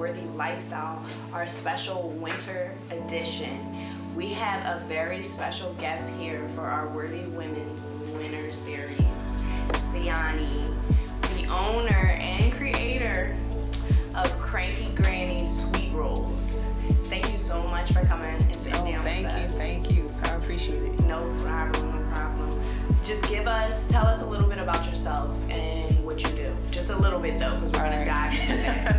Worthy Lifestyle, our special winter edition. We have a very special guest here for our Worthy Women's Winter Series, Sianni, the owner and creator of Cranky Granny Sweet Rolls. Thank you so much for coming and sitting down with us. Thank you. I appreciate it. No problem. Just tell us a little bit about yourself and what you do. Just a little bit though, because we're going to dive into that.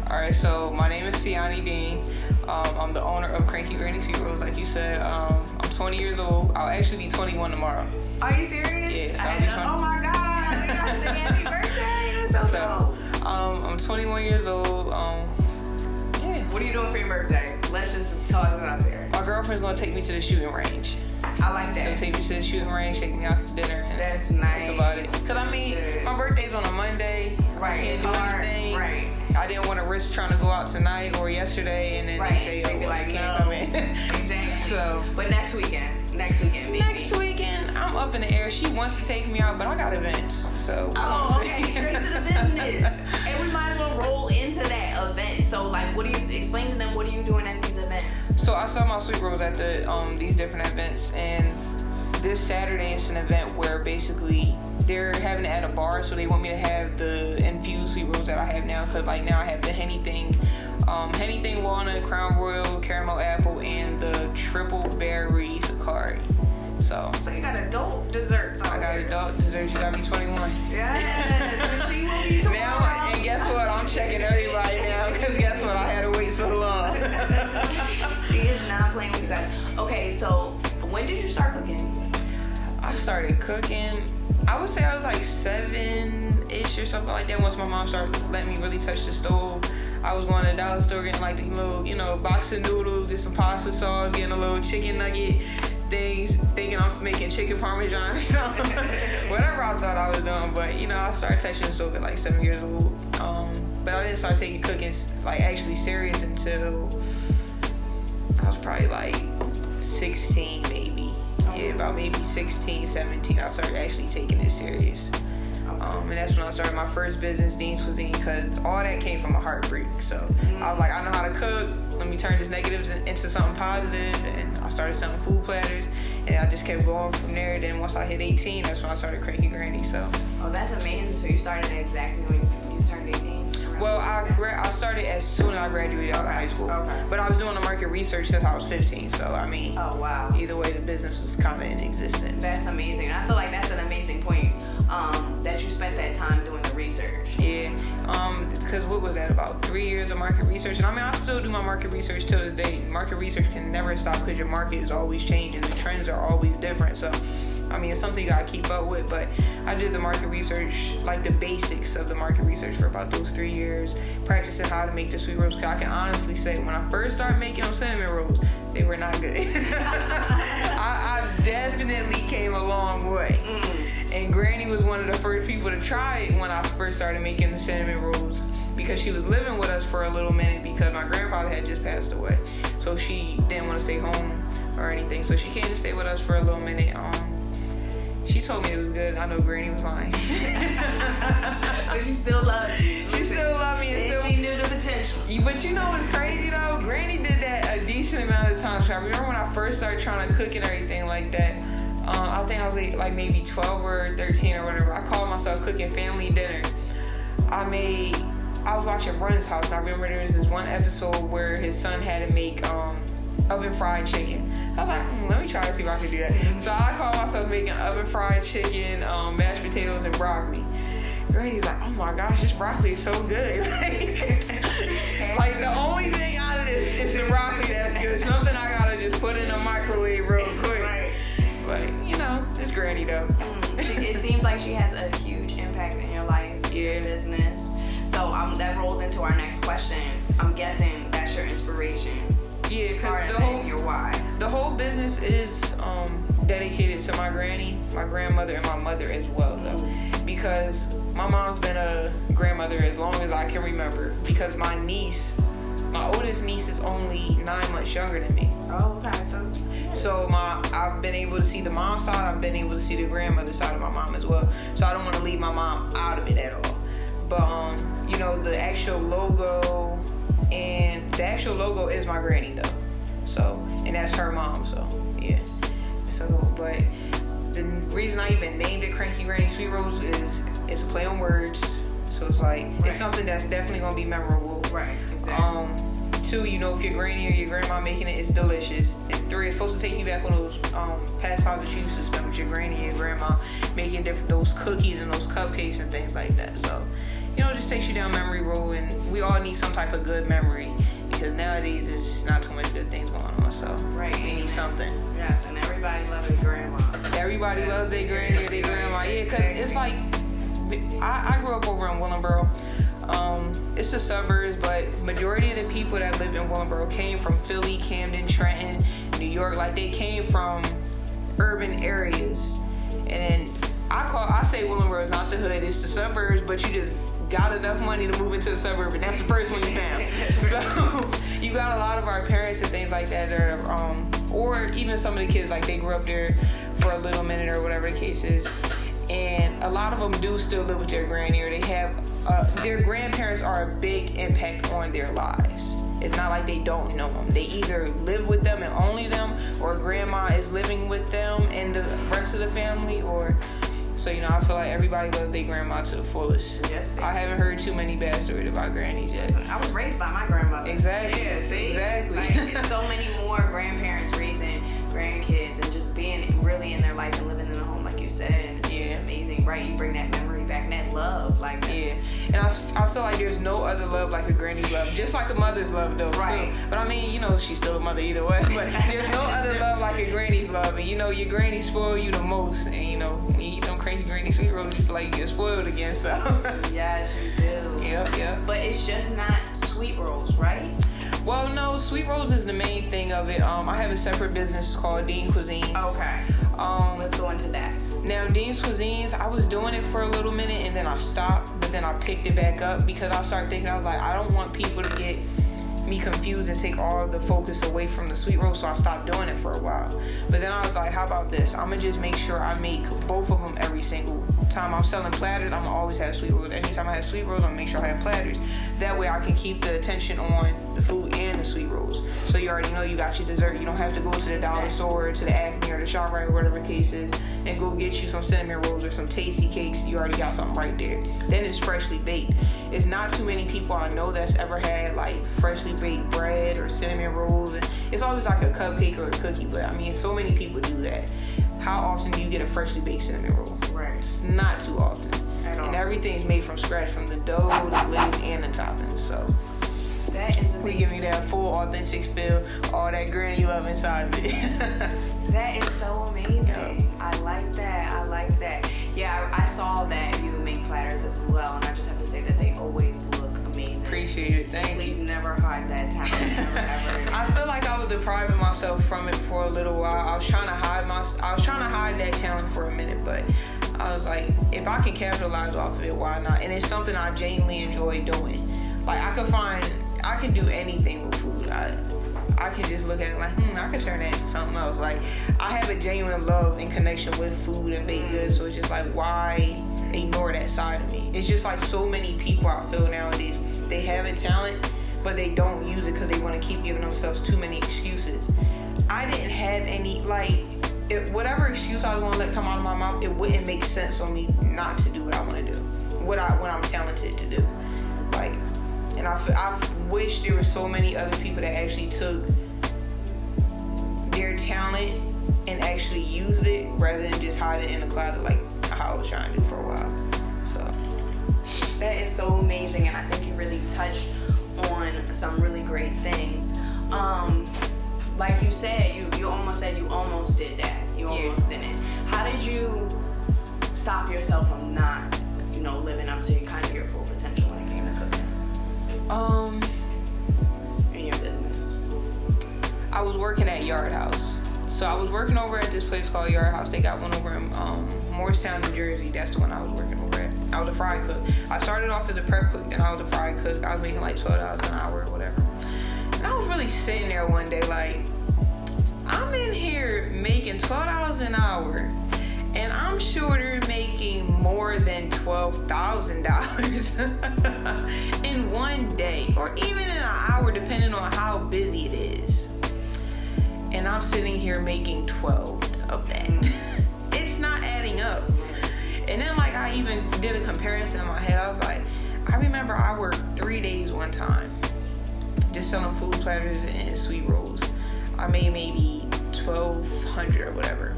All right, so my name is Sianni Dean. I'm the owner of Cranky Granny Sweet Rolls, like you said. I'm 20 years old. I'll actually be 21 tomorrow. Are you serious? Yes, I'll be 20. Oh my God, we got to say happy birthday. That's so dope. I'm 21 years old. Yeah. What are you doing for your birthday? Let's just toss it out there. My girlfriend's going to take me to the shooting range. I like that. She'll take me to the shooting range, take me out to dinner. And that's nice. That's about it. Because, my birthday's on a Monday. Right. I can't do anything. Right. I didn't want to risk trying to go out tonight or yesterday, and then they say, they be like, you can't no. come in. Exactly. So, but next weekend, maybe. Next weekend, I'm up in the air. She wants to take me out, but I got events. So, okay, straight to the business. And we might as well roll into that event. So, like, explain to them, what are you doing at these events? So, I sell my sweet rolls at these different events, and this Saturday is an event where basically they're having it at a bar, so they want me to have the infused sweet rolls that I have now, because like now I have the Henny Thing walnut, Crown Royal, caramel apple, and the triple berry Sakari. So you got adult desserts. I got adult desserts. You gotta be 21. Yes, but she will be tomorrow. Now, and guess what? I'm checking everybody now, because guess what? I had to wait so long. She is not playing with you guys. Okay, so when did you start cooking? I started cooking, I would say I was like 7-ish or something like that. Once my mom started letting me really touch the stove, I was going to the dollar store getting like the little, box of noodles, get some pasta sauce, getting a little chicken nugget things, thinking I'm making chicken parmesan or something. Whatever I thought I was doing. But, I started touching the stove at like 7 years old. But I didn't start taking cooking like actually serious until I was probably like 16 maybe. Yeah, about maybe 16, 17, I started actually taking it serious. And that's when I started my first business, Dean's Cuisine, because all that came from a heartbreak. So I was like, I know how to cook. Let me turn this negatives into something positive. And I started selling food platters, and I just kept going from there. Then once I hit 18, that's when I started Cranky Granny. So. Oh, that's amazing. So you started exactly when you turned 18? Well, I started as soon as I graduated out of high school. Okay. But I was doing the market research since I was 15. So, oh, wow. Either way, the business was kind of in existence. That's amazing. I feel like that's an amazing point, that you spent that time doing the research. Yeah. Because what was that, about 3 years of market research? And I still do my market research till this day. Market research can never stop because your market is always changing. The trends are always different. So, it's something you gotta keep up with, but I did the market research, like the basics of the market research for about those 3 years, practicing how to make the sweet rolls. Cause I can honestly say, when I first started making them cinnamon rolls, they were not good. I definitely came a long way. And Granny was one of the first people to try it when I first started making the cinnamon rolls, because she was living with us for a little minute because my grandfather had just passed away. So she didn't want to stay home or anything. So she came to stay with us for a little minute. She told me it was good. I know Granny was lying. But she still loved you. She still loved me. And she knew the potential. But you know what's crazy though? Granny did that a decent amount of times. I remember when I first started trying to cook and everything like that. I think I was like maybe 12 or 13 or whatever. I called myself cooking family dinner. I was watching Brun's House, and I remember there was this one episode where his son had to make oven fried chicken. I was like, let me try to see if I can do that. So I called myself making oven fried chicken, mashed potatoes, and broccoli. Granny's like, oh my gosh, this broccoli is so good. Like the only thing out of this is the broccoli that's good. Something I gotta just put in the microwave real quick. Right. But it's Granny though. It seems like she has a huge impact in your life, your business. So that rolls into our next question. I'm guessing that's your inspiration. Yeah, because the whole business is dedicated to my granny, my grandmother, and my mother as well, though. Because my mom's been a grandmother as long as I can remember. Because my oldest niece is only 9 months younger than me. Oh, okay. So I've been able to see the mom side. I've been able to see the grandmother side of my mom as well. So I don't want to leave my mom out of it at all. But you know, the actual logo is my granny though. So, and that's her mom. So yeah. So, but the reason I even named it Cranky Granny Sweet Rolls is it's a play on words. So it's like it's something that's definitely gonna be memorable. Right. Exactly. 2, you know, if your granny or your grandma making it, it's delicious. And 3, it's supposed to take you back on those past times that you used to spend with your granny and your grandma making those cookies and those cupcakes and things like that. So, you know, it just takes you down memory road, and we all need some type of good memory because nowadays there's not too much good things going on. So we need something. Yes, and everybody loves their grandma. Everybody loves their granny or their grandma. Yeah, because it's like I grew up over in Willingboro. It's the suburbs, but majority of the people that live in Willingboro came from Philly, Camden, Trenton, New York. Like they came from urban areas. And then I say Willingboro is not the hood, it's the suburbs, but you just got enough money to move into the suburb, and that's the first one you found. So you got a lot of our parents and things like that are, or even some of the kids, like they grew up there for a little minute or whatever the case is. And a lot of them do still live with their granny, or they have their grandparents are a big impact on their lives. It's not like they don't know them. They either live with them and only them, or grandma is living with them and the rest of the family, or so, you know, I feel like everybody loves their grandma to the fullest. Yes, I haven't heard too many bad stories about grannies yet. I was raised by my grandmother. Exactly. Yeah, see? Exactly. Like, it's so many more grandparents raising grandkids and just being really in their life and living in a home, like you said. And it's just amazing, right? You bring that memory back and that love. Like, that's, and I feel like there's no other love like a granny's love. Just like a mother's love, though. Right. Too. But I mean, you know, she's still a mother either way. But there's no other love like a granny's love. And, you know, your granny spoil you the most. And, you know, when you eat them crazy granny sweet rolls, you feel like you get spoiled again. So. Yes, you do. Yep. But it's just not sweet rolls, right? Well, no, sweet rolls is the main thing of it. I have a separate business called Dean Cuisines. Okay. Let's go into that. Now, Dean's Cuisines, I was doing it for a little minute and then I stopped, but then I picked it back up because I started thinking, I was like, I don't want people to get me confused and take all the focus away from the sweet roll, so I stopped doing it for a while. But then I was like, how about this? I'm gonna just make sure I make both of them every single time I'm selling platters. I'm gonna always have sweet rolls. Anytime I have sweet rolls, I'm gonna make sure I have platters. That way I can keep the attention on the food and the sweet rolls. So you already know you got your dessert. You don't have to go to the dollar store, to the Acme or the ShopRite or whatever the case is, and go get you some cinnamon rolls or some tasty cakes. You already got something right there. Then it's freshly baked. It's not too many people I know that's ever had like freshly baked bread or cinnamon rolls. And it's always like a cupcake or a cookie, but I mean, so many people do that. How often do you get a freshly baked cinnamon roll? Right. It's not too often. At all. And everything's made from scratch, from the dough, the glaze, and the toppings. So that is amazing. We give you that full authentic feel, all that granny love inside of it. That is so amazing. Yep. I like that. Yeah, I saw that you make platters as well, and I just have to say that they always look amazing. Appreciate it. Thank you. Please never hide that talent. Ever. I feel like I was depriving myself from it for a little while. I was trying to hide that talent for a minute, but I was like, if I can capitalize off of it, why not? And it's something I genuinely enjoy doing. Like I can do anything with food. I can just look at it like, I can turn that into something else. Like, I have a genuine love and connection with food and baked goods, so it's just like, why ignore that side of me? It's just like so many people I feel nowadays, they have a talent, but they don't use it because they want to keep giving themselves too many excuses. I didn't have any, like, whatever excuse I was going to let come out of my mouth, it wouldn't make sense on me not to do what I want to do, what I'm talented to do. Like, and I wish there were so many other people that actually took their talent and actually used it rather than just hide it in the closet like how I was trying to do for a while. So that is so amazing, and I think you really touched on some really great things. Like you said, you almost said you almost did that. You almost didn't. How did you stop yourself from not, living up to kind of your full potential when it came to cooking? In your business. I was working at Yard House. So I was working over at this place called Yard House. They got one over in Morristown, New Jersey. That's the one I was working over at. I was a fry cook. I started off as a prep cook, then I was a fry cook. I was making like $12 an hour or whatever. And I was really sitting there one day like, I'm in here making $12 an hour, and I'm sure they're making more than $12,000 in one day, or even in an hour, depending on how busy it is. And I'm sitting here making 12 of that. It's not adding up. And then like I even did a comparison in my head. I was like, I remember I worked 3 days one time just selling food platters and sweet rolls. I made maybe $1,200 or whatever.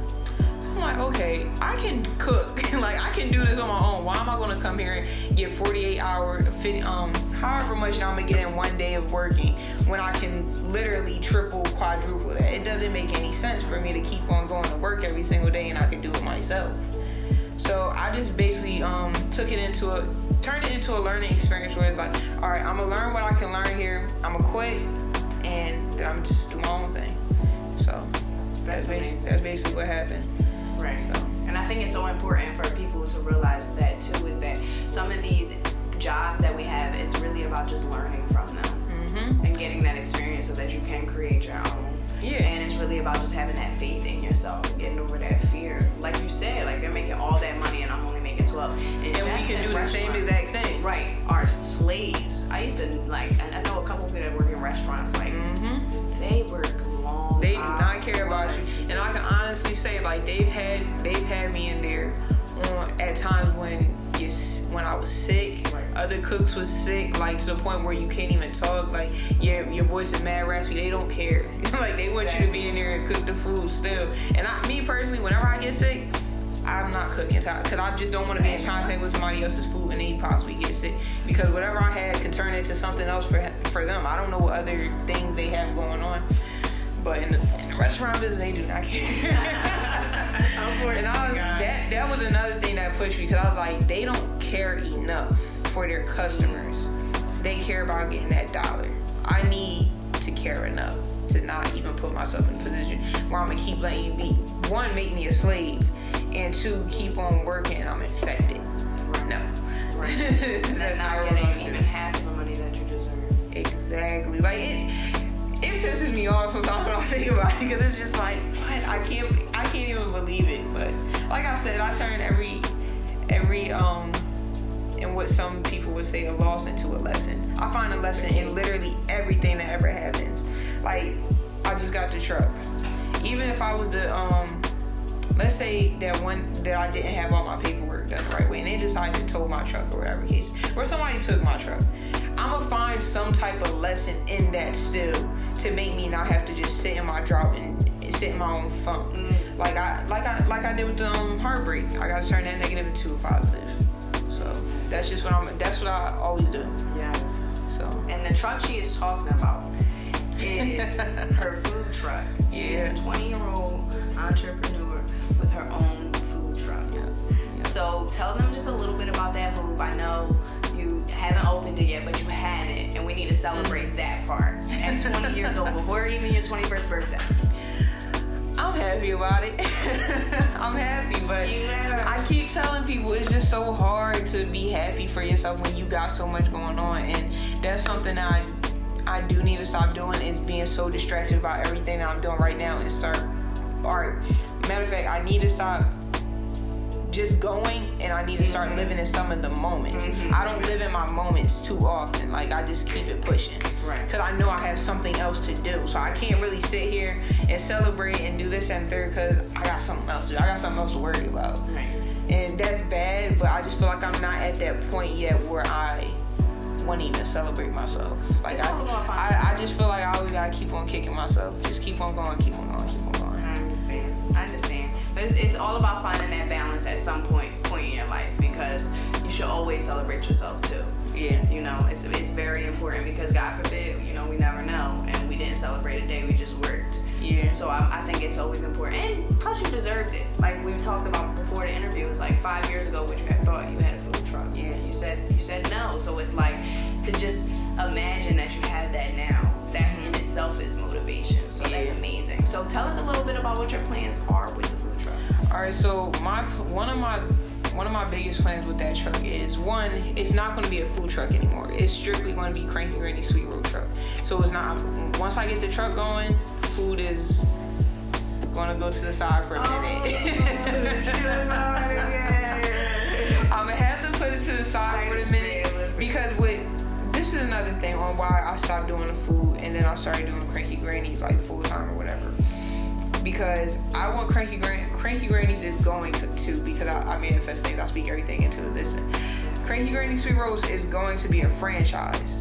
So I'm like, okay, I can cook. Like I can do this on my own. Why am I gonna come here and get 48 hours, however much I'm gonna get in one day of working when I can literally triple, quadruple that? It doesn't make any sense for me to keep on going to work every single day and I can do it myself. So I just basically turned it into a learning experience where it's like, all right, I'm gonna learn what I can learn here. I'm gonna quit, and I'm just do my own thing. So that's basically what happened. Right. So. And I think it's so important for people to realize that too, is that some of these jobs that we have is really about just learning from them and getting that experience so that you can create your own. Yeah. And it's really about just having that faith in yourself, getting over that fear. Like you said, like they're making all that money and I'm only making 12. And we can do the same exact thing. Right. Our slaves. I used to and I know a couple people that work in restaurants, like they work long. They do not care about you. And I can honestly say, like they've had me in there at times when I was sick. Right. Other cooks was sick, like to the point where you can't even talk. Like your voice is mad raspy. They don't care. Like they want you to be in there and cook the food still. And me personally, whenever I get sick, I'm not cooking because I just don't want to be in contact with somebody else's food and they possibly get sick. Because whatever I had can turn into something else for them. I don't know what other things they have going on. But in the restaurant business, they do not care. And that was another thing that pushed me, because I was like, they don't care enough for their customers. They care about getting that dollar. I need to care enough to not even put myself in a position where I'm gonna keep letting you be, one, make me a slave, and two, keep on working and I'm infected. No. Right. And that's not getting even half the money that you deserve. Exactly. Like it pisses me off sometimes when I think about it, because it's just like, what? I can't even believe it. But like I said, I turn every and what some people would say a loss into a lesson. I find a lesson in literally everything that ever happens. Like I just got the truck. Even if I was let's say that I didn't have all my paperwork done the right way and they decided to tow my truck or whatever case, or somebody took my truck, I'm gonna find some type of lesson in that still to make me not have to just sit in my drop and sit in my own funk. Like I did with the heartbreak. I gotta turn that negative into a positive. So that's just what I always do. Yes. So. And the truck she is talking about is her food truck. She's a 20-year-old entrepreneur with her own food truck. Yeah. So tell them just a little bit about that move. I know you haven't opened it yet, but you haven't, and we need to celebrate that part at 20 years old, before even your 21st birthday. I'm happy about it. I'm happy, but I keep telling people it's just so hard to be happy for yourself when you got so much going on, and that's something that I do need to stop doing, is being so distracted about everything that I'm doing right now and start art. Matter of fact, I need to stop just going, and I need to start living in some of the moments. I don't live in my moments too often. Like I just keep it pushing. Right. Because I know I have something else to do. So I can't really sit here and celebrate and do this and third because I got something else to do. I got something else to worry about. Right. And that's bad, but I just feel like I'm not at that point yet where I want to even celebrate myself. Like I just feel like I always gotta keep on kicking myself. Just keep on going, keep on going, keep on going. I understand. But it's all about finding that balance at some point in your life, because you should always celebrate yourself too. Yeah. You know, it's very important, because God forbid, you know, we never know, and we didn't celebrate a day, we just worked. Yeah. So I think it's always important, and plus you deserved it. Like we talked about before the interview, it's like 5 years ago, would you have thought you had a food truck? Yeah. You said no. So it's like, to just imagine that you have that now, that in itself is motivation. So that's amazing. So tell us a little bit about what your plans are with the food truck. All right. So one of my biggest plans with that truck is, one, it's not going to be a food truck anymore. It's strictly going to be Cranky Granny Sweet Roll truck. So it's not, once I get the truck going, food is going to go to the side for a minute. I'm gonna have to put it to the side for a minute because this is another thing on why I stopped doing the food and then I started doing Cranky Grannies like full time or whatever. Because I want Cranky Grannies is going to because I manifest things. I speak everything into existence. Cranky Granny Sweet Roast is going to be a franchise.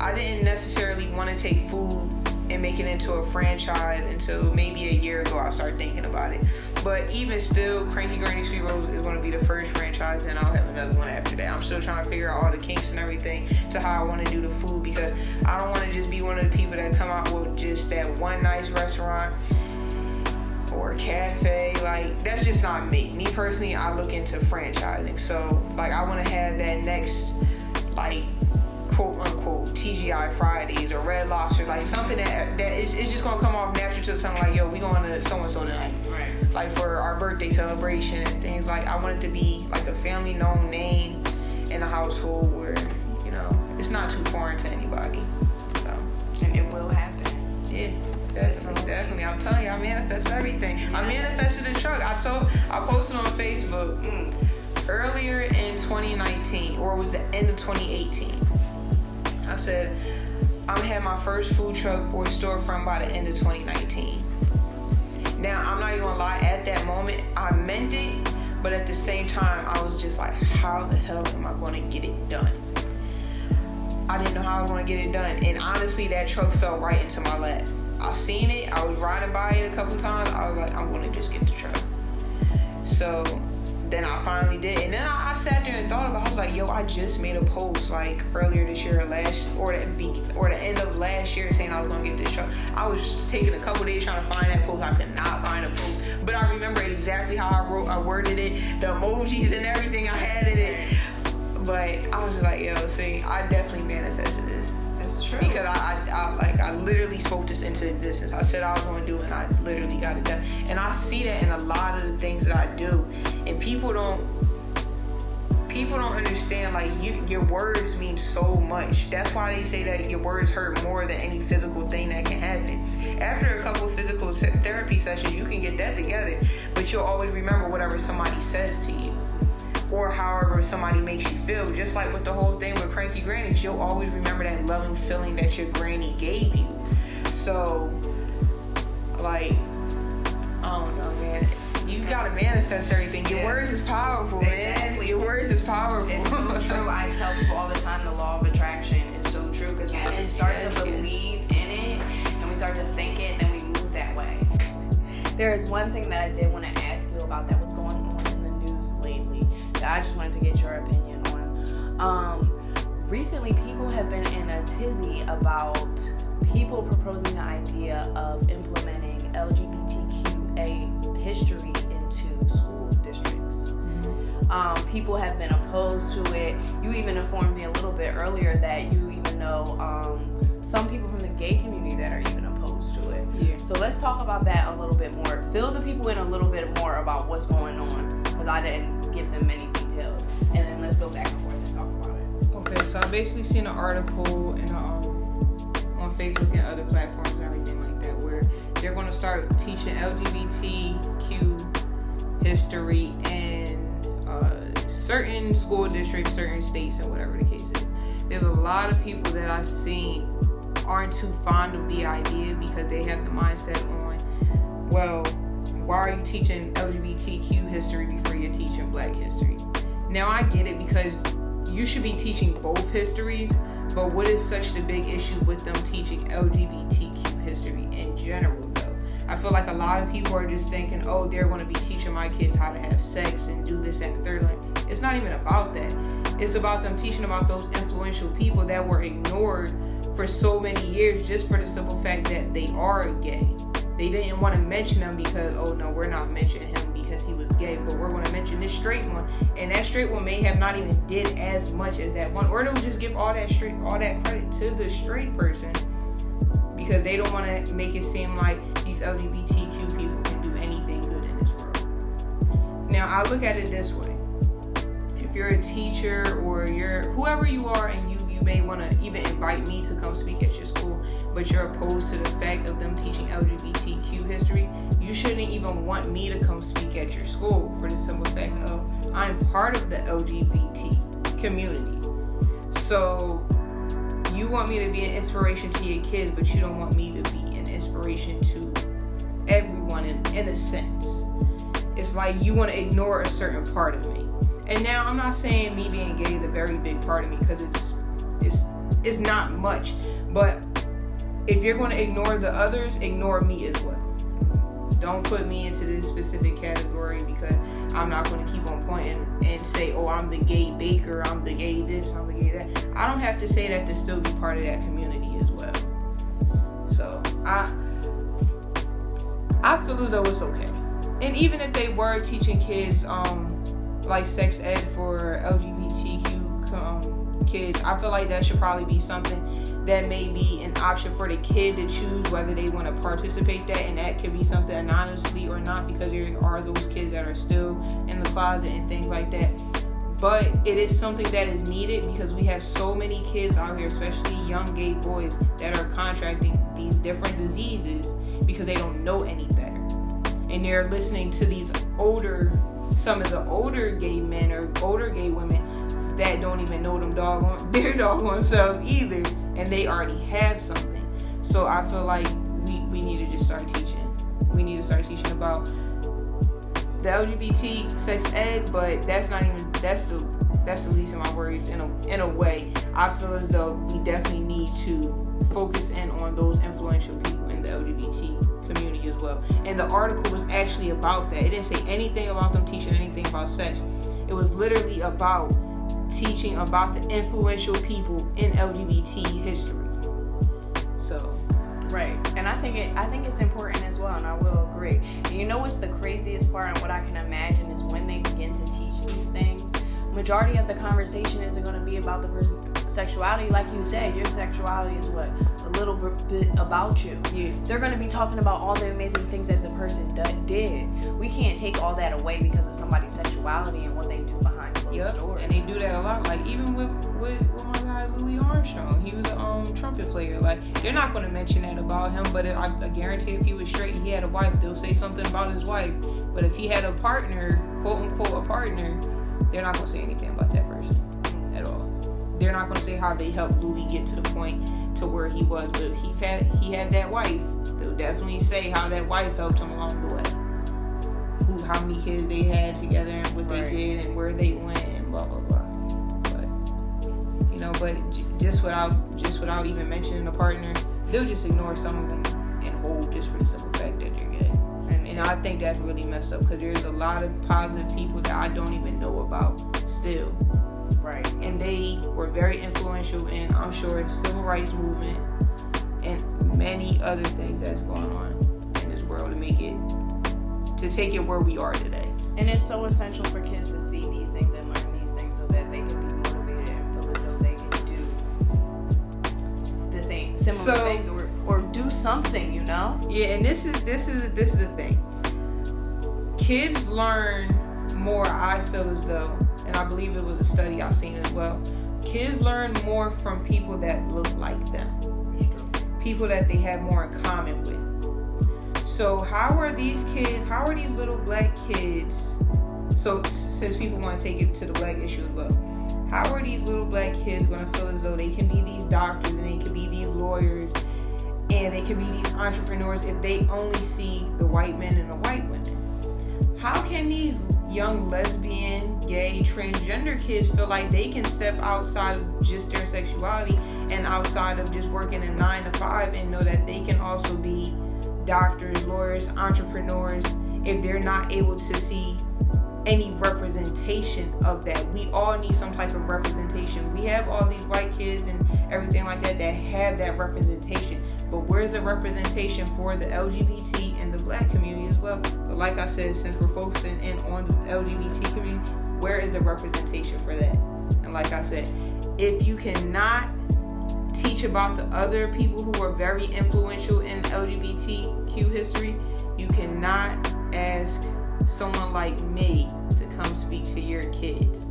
I didn't necessarily want to take food and make it into a franchise until maybe a year ago I started thinking about it. But even still, Cranky Granny Sweet Roast is going to be the first franchise, and I'll have another one after that. I'm still trying to figure out all the kinks and everything to how I want to do the food, because I don't want to just be one of the people that come out with just that one nice restaurant or cafe. Like, that's just not me. Me personally, I look into franchising. So like, I want to have that next, like, quote unquote TGI Fridays or Red Lobster, like something that is just gonna come off natural to something like, yo, we going to so and so tonight, right? Like for our birthday celebration and things. Like, I want it to be like a family known name in a household where, you know, it's not too foreign to anybody. So, and it will happen. Yeah. Definitely. I'm telling you, I manifest everything. I manifested a truck. I posted on Facebook earlier in 2019, or it was the end of 2018. I said, I'm gonna have my first food truck or storefront by the end of 2019. Now, I'm not even gonna lie, at that moment, I meant it, but at the same time, I was just like, how the hell am I gonna get it done? I didn't know how I was gonna get it done. And honestly, that truck fell right into my lap. I seen it, I was riding by it a couple times, I was like, I'm gonna just get the truck. So then I finally did, and then I sat there and thought about it. I was like, yo, I just made a post like earlier this year or the end of last year saying I was gonna get this truck. I was taking a couple days trying to find that post. I could not find a post, but I remember exactly how I worded it, the emojis and everything I had in it. But I was just like, yo, see, I definitely manifested this. It's true. Because I literally spoke this into existence. I said I was going to do it, and I literally got it done. And I see that in a lot of the things that I do. And people don't understand, like, your words mean so much. That's why they say that your words hurt more than any physical thing that can happen. After a couple of physical therapy sessions, you can get that together, but you'll always remember whatever somebody says to you, or however somebody makes you feel. Just like with the whole thing with Cranky Grannies, you'll always remember that loving feeling that your granny gave you. So, like, I don't know, man. You gotta manifest everything. Your words is powerful, man. Your words is powerful. It's so true. I tell people all the time, the law of attraction is so true, because when we start to believe in it and we start to think it, then we move that way. There is one thing that I did want to ask you about that was going on in the news lately that I just wanted to get your opinion on. Recently, people have been in a tizzy about people proposing the idea of implementing LGBTQA history into school districts. People have been opposed to it. You even informed me a little bit earlier that you even know some people from the gay community that are even opposed to it. Yeah. So let's talk about that a little bit more. Fill the people in a little bit more about what's going on, because I didn't give them many details. And then let's go back and forth and talk about it. Okay, so I basically seen an article on Facebook and other platforms and everything like that, where they're going to start teaching LGBTQ history in certain school districts, certain states, and whatever the case is. There's a lot of people that I've seen aren't too fond of the idea, because they have the mindset on, well, why are you teaching LGBTQ history before you're teaching Black history? Now, I get it, because you should be teaching both histories, but what is such the big issue with them teaching LGBTQ history in general, though? I feel like a lot of people are just thinking, oh, they're going to be teaching my kids how to have sex and do this and the third. Like, it's not even about that. It's about them teaching about those influential people that were ignored for so many years, just for the simple fact that they are gay. They didn't want to mention them because, oh no, we're not mentioning him because he was gay, but we're going to mention this straight one. And that straight one may have not even did as much as that one, or they'll just give all that credit to the straight person, because they don't want to make it seem like these LGBTQ people can do anything good in this world. Now, I look at it this way. If you're a teacher or you're whoever you are, and you may want to even invite me to come speak at your school, but you're opposed to the fact of them teaching LGBTQ history, you shouldn't even want me to come speak at your school for the simple fact of I'm part of the LGBT community. So you want me to be an inspiration to your kids, but you don't want me to be an inspiration to everyone in a sense. It's like you want to ignore a certain part of me. And now I'm not saying me being gay is a very big part of me, because it's not much. But if you're going to ignore the others, ignore me as well. Don't put me into this specific category, because I'm not going to keep on pointing and say, oh, I'm the gay baker, I'm the gay this, I'm the gay that. I don't have to say that to still be part of that community as well. So I feel as though it's okay. And even if they were teaching kids like sex ed for LGBTQ kids, I feel like that should probably be something that may be an option for the kid to choose whether they want to participate that, and that could be something anonymously or not, because there are those kids that are still in the closet and things like that. But it is something that is needed, because we have so many kids out here, especially young gay boys, that are contracting these different diseases because they don't know any better. And they're listening to some of the older gay men or older gay women that don't even know their doggone selves either, and they already have something. So I feel like we need to just start teaching. We need to start teaching about the LGBT sex ed, but that's the least of my worries in a way. I feel as though we definitely need to focus in on those influential people in the LGBT community as well. And the article was actually about that. It didn't say anything about them teaching anything about sex. It was literally about teaching about the influential people in LGBT history. So, right. And I think it's important as well, and I will agree. And you know what's the craziest part, and what I can imagine is when they begin to teach these things, majority of the conversation isn't going to be about the person's sexuality. Like you said, your sexuality is what? A little bit about you. Yeah. They're going to be talking about all the amazing things that the person did. We can't take all that away because of somebody's sexuality and what they do behind closed doors. And they do that a lot. Like even with my guy Louis Armstrong, he was a trumpet player. Like they're not going to mention that about him, but I guarantee if he was straight and he had a wife, they'll say something about his wife. But if he had a partner, quote unquote a partner, they're not going to say anything about that person at all. They're not going to say how they helped Louis get to the point to where he was. But if he had that wife, they'll definitely say how that wife helped him along the way. How many kids they had together and what they did and where they went and blah blah blah. But just without even mentioning the partner, they'll just ignore some of them and hold just for the simple fact that they're gay. And I think that's really messed up, because there's a lot of positive people that I don't even know about still. Right. And they were very influential in, I'm sure, the civil rights movement and many other things that's going on in this world to take it where we are today. And it's so essential for kids to see these things and learn these things so that they can be motivated and feel as though they can do the same similar things or do something, you know? Yeah, and this is the thing. Kids learn more, I feel as though, and I believe it was a study I've seen as well. Kids learn more from people that look like them. People that they have more in common with. So how are these little black kids, so since people want to take it to the black issue as well, how are these little black kids going to feel as though they can be these doctors and they can be these lawyers and they can be these entrepreneurs if they only see the white men and the white women? How can these young lesbian, gay, transgender kids feel like they can step outside of just their sexuality and outside of just working a 9 to 5 and know that they can also be doctors, lawyers, entrepreneurs, if they're not able to see any representation of that? We all need some type of representation. We have all these white kids and everything like that have that representation, but where's the representation for the LGBT and the black community as well? But like I said, since we're focusing in on the LGBT community, where is the representation for that? And like I said, if you cannot teach about the other people who are very influential in LGBTQ history, you cannot ask someone like me to come speak to your kids,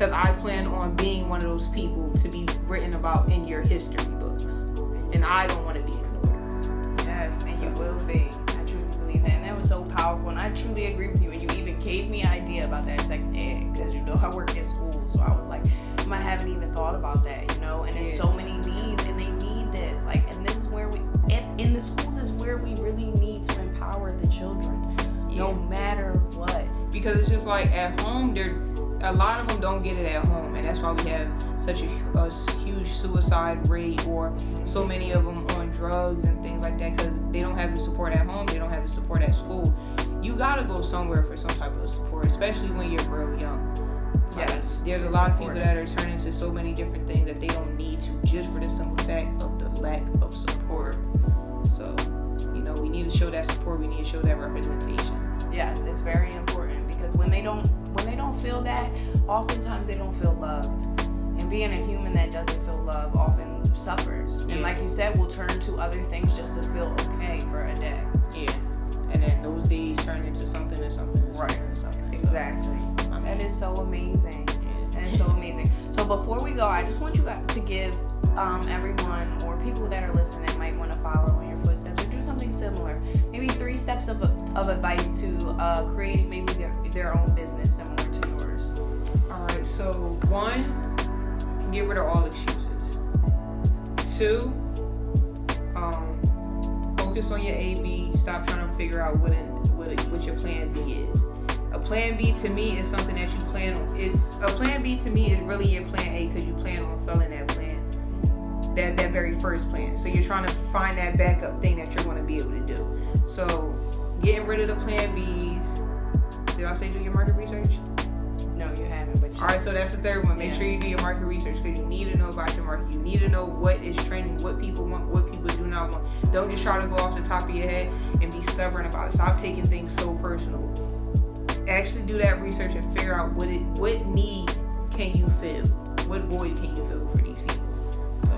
because I plan on being one of those people to be written about in your history books, and I don't want to be ignored. Yes, and you will be. I truly believe that, and that was so powerful. And I truly agree with you. And you even gave me an idea about that sex ed, because you know I work in school, so I was like, I haven't even thought about that, you know. And there's so many needs, and they need this. Like, and this is where we, in the schools, is where we really need to empower the children, no matter what. Because it's just like at home, a lot of them don't get it at home, and that's why we have such a huge suicide rate, or so many of them on drugs and things like that, because they don't have the support at home, they don't have the support at school. You gotta go somewhere for some type of support, especially when you're real young. Yes, there's a lot of people that are turning to so many different things that they don't need to, just for the simple fact of the lack of support. So, you know, we need to show that support, we need to show that representation. Yes, it's very important, because when they don't feel that, oftentimes they don't feel loved. And being a human that doesn't feel love often suffers. Yeah. And like you said, will turn to other things just to feel okay for a day. Yeah. And then those days turn into something and something and right. something and something. Exactly. So, that is so amazing. Yeah. That is so amazing. So before we go, I just want you guys to give everyone, or people that are listening that might want to follow in your footsteps or do something similar, maybe 3 steps of advice to creating maybe their own business similar to yours. All right. So 1, get rid of all excuses. 2, focus on your A/B. Stop trying to figure out what your plan B is. A plan B to me is something that you plan on. A plan B to me is really your plan A, because you plan on failing that plan, that very first plan. So you're trying to find that backup thing that you're going to be able to do. So getting rid of the plan Bs. Did I say do your market research? No, you haven't. But all right, so that's the 3rd one. Make sure you do your market research, because you need to know about your market. You need to know what is trending, what people want, what people do not want. Don't just try to go off the top of your head and be stubborn about it. Stop taking things so personal. Actually do that research and figure out what need can you fill, what void can you fill for these people. So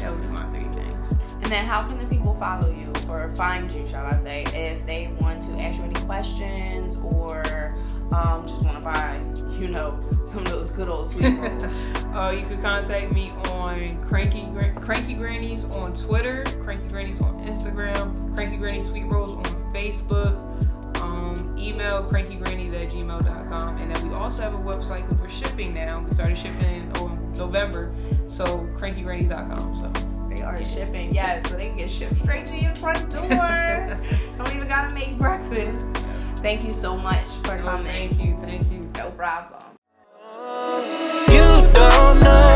that would be my 3 things. And then how can the people follow you, or find you, shall I say, if they want to ask you any questions, or just want to buy, you know, some of those good old sweet rolls? You could contact me on Cranky Grannies on Twitter, Cranky Grannies on Instagram, Cranky Granny Sweet Rolls on Facebook. Email crankygrannies@gmail.com, and then we also have a website for shipping now. We started shipping in November, so crankygrannies.com. So they are shipping, yes, so they can get shipped straight to your front door. Don't even gotta make breakfast. Thank you so much for coming. Thank you. No problem. You don't know